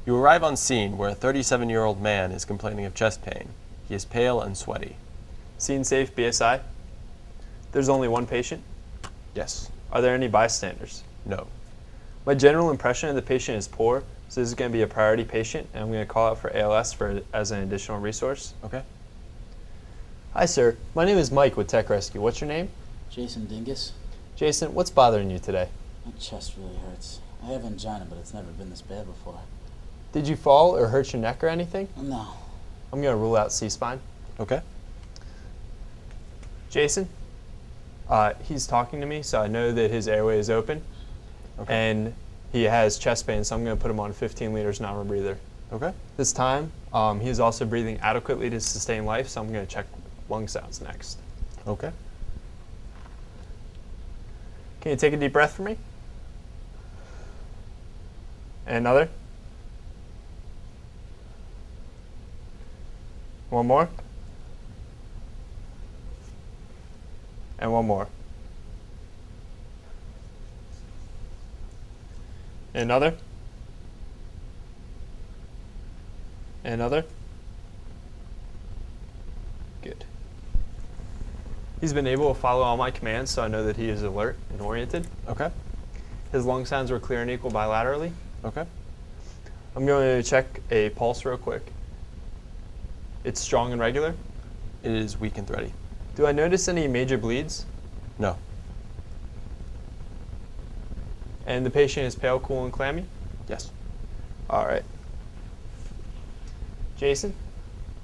You arrive on scene where a 37-year-old man is complaining of chest pain. He is pale and sweaty. Scene safe, BSI. There's only one patient? Yes. Are there any bystanders? No. My general impression of the patient is poor, so this is going to be a priority patient, and I'm going to call out for ALS as an additional resource. Okay. Hi, sir. My name is Mike with Tech Rescue. What's your name? Jason Dingus. Jason, what's bothering you today? My chest really hurts. I have angina, but it's never been this bad before. Did you fall or hurt your neck or anything? No. I'm going to rule out C-spine. Okay. Jason, he's talking to me, so I know that his airway is open. Okay. And he has chest pain, so I'm going to put him on 15 liters normal breather. Okay. This time, he is also breathing adequately to sustain life, so I'm going to check lung sounds next. Okay. Can you take a deep breath for me? And another. One more. And one more. And another. And another. Good. He's been able to follow all my commands, so I know that he is alert and oriented. Okay. His lung sounds were clear and equal bilaterally. Okay. I'm going to check a pulse real quick. It's strong and regular. It is weak and thready. Do I notice any major bleeds? No. And the patient is pale, cool, and clammy? Yes. All right. Jason,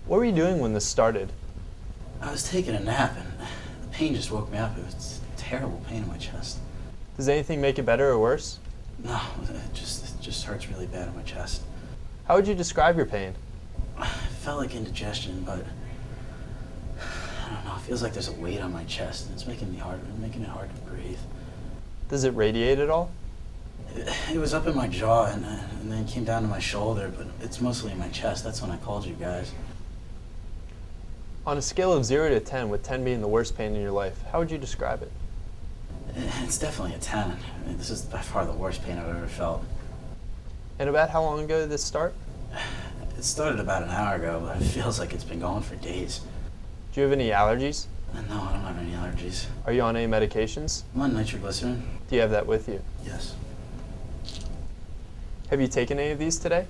what were you doing when this started? I was taking a nap, and the pain just woke me up. It was terrible pain in my chest. Does anything make it better or worse? No, it just hurts really bad in my chest. How would you describe your pain? It felt like indigestion, but I don't know. It feels like there's a weight on my chest, and it's making it hard to breathe. Does it radiate at all? It was up in my jaw and then came down to my shoulder, but it's mostly in my chest. That's when I called you guys. On a scale of 0 to 10, with 10 being the worst pain in your life, how would you describe it? It's definitely a 10. I mean, this is by far the worst pain I've ever felt. And about how long ago did this start? It started about an hour ago, but it feels like it's been going for days. Do you have any allergies? No, I don't have any allergies. Are you on any medications? I'm on nitroglycerin. Do you have that with you? Yes. Have you taken any of these today?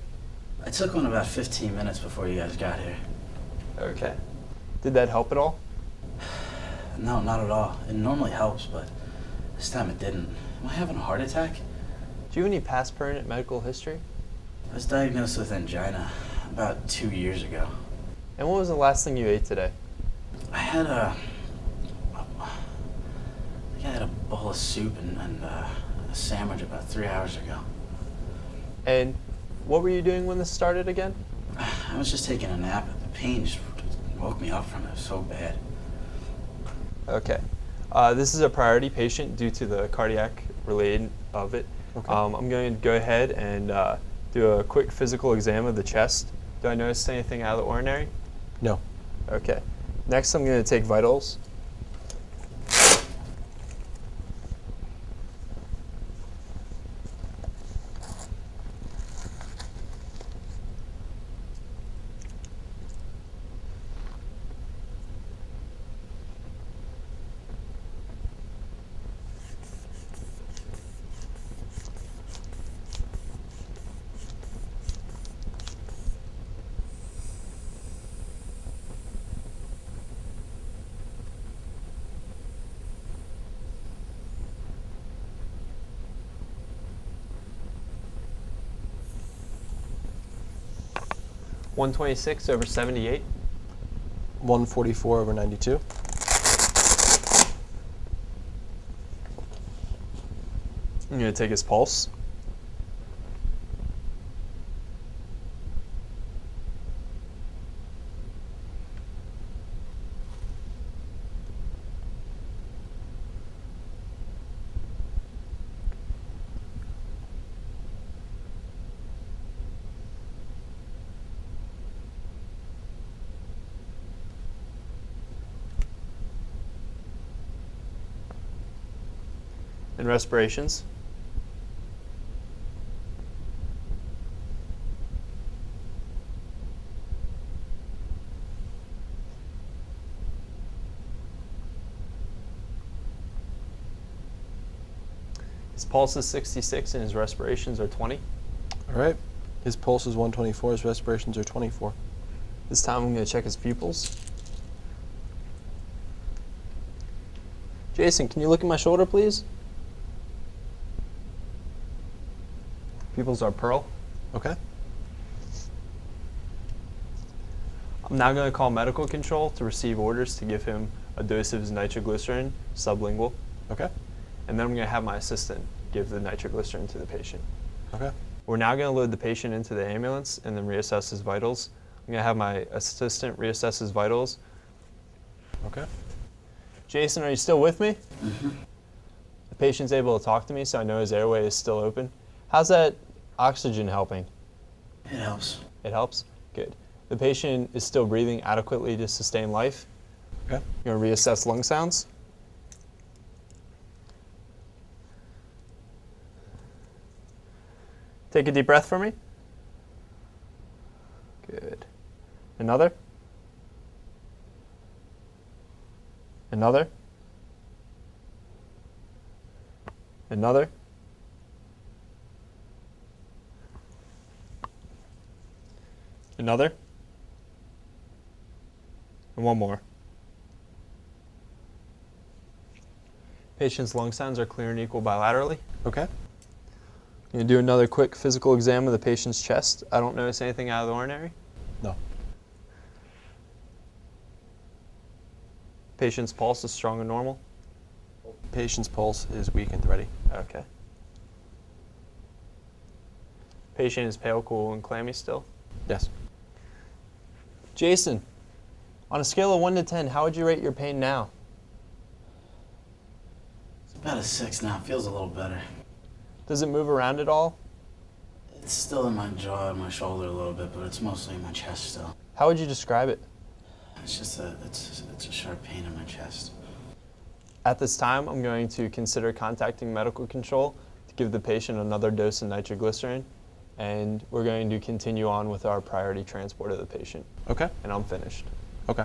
I took one about 15 minutes before you guys got here. Okay. Did that help at all? No, not at all. It normally helps, but this time it didn't. Am I having a heart attack? Do you have any past permanent medical history? I was diagnosed with angina about 2 years ago. And what was the last thing you ate today? I had a bowl of soup and a sandwich about 3 hours ago. And what were you doing when this started again? I was just taking a nap. The pain just woke me up from it. It was so bad. Okay. This is a priority patient due to the cardiac related of it. Okay. I'm going to go ahead and do a quick physical exam of the chest. Do I notice anything out of the ordinary? No. Okay. Next, I'm going to take vitals. (126/78). 144/92. I'm going to take his pulse. And respirations. His pulse is 66 and his respirations are 20. All right. His pulse is 124. His respirations are 24. This time I'm going to check his pupils. Jason, can you look at my shoulder, please? Pupils are pearl. Okay. I'm now going to call medical control to receive orders to give him a dose of his nitroglycerin, sublingual. Okay. And then I'm going to have my assistant give the nitroglycerin to the patient. Okay. We're now going to load the patient into the ambulance and then reassess his vitals. I'm going to have my assistant reassess his vitals. Okay. Jason, are you still with me? Mm-hmm. The patient's able to talk to me, so I know his airway is still open. How's that oxygen helping? It helps. It helps? Good. The patient is still breathing adequately to sustain life. Okay. You're going to reassess lung sounds. Take a deep breath for me. Good. Another. Another. Another. Another. And one more. Patient's lung sounds are clear and equal bilaterally. Okay. I'm going to do another quick physical exam of the patient's chest. I don't notice anything out of the ordinary. No. Patient's pulse is strong and normal. Patient's pulse is weak and ready. Okay. Patient is pale, cool, and clammy still. Yes. Jason, on a scale of 1 to 10, how would you rate your pain now? It's about a 6 now. It feels a little better. Does it move around at all? It's still in my jaw and my shoulder a little bit, but it's mostly in my chest still. How would you describe it? It's just it's a sharp pain in my chest. At this time, I'm going to consider contacting medical control to give the patient another dose of nitroglycerin, and we're going to continue on with our priority transport of the patient. Okay. And I'm finished. Okay.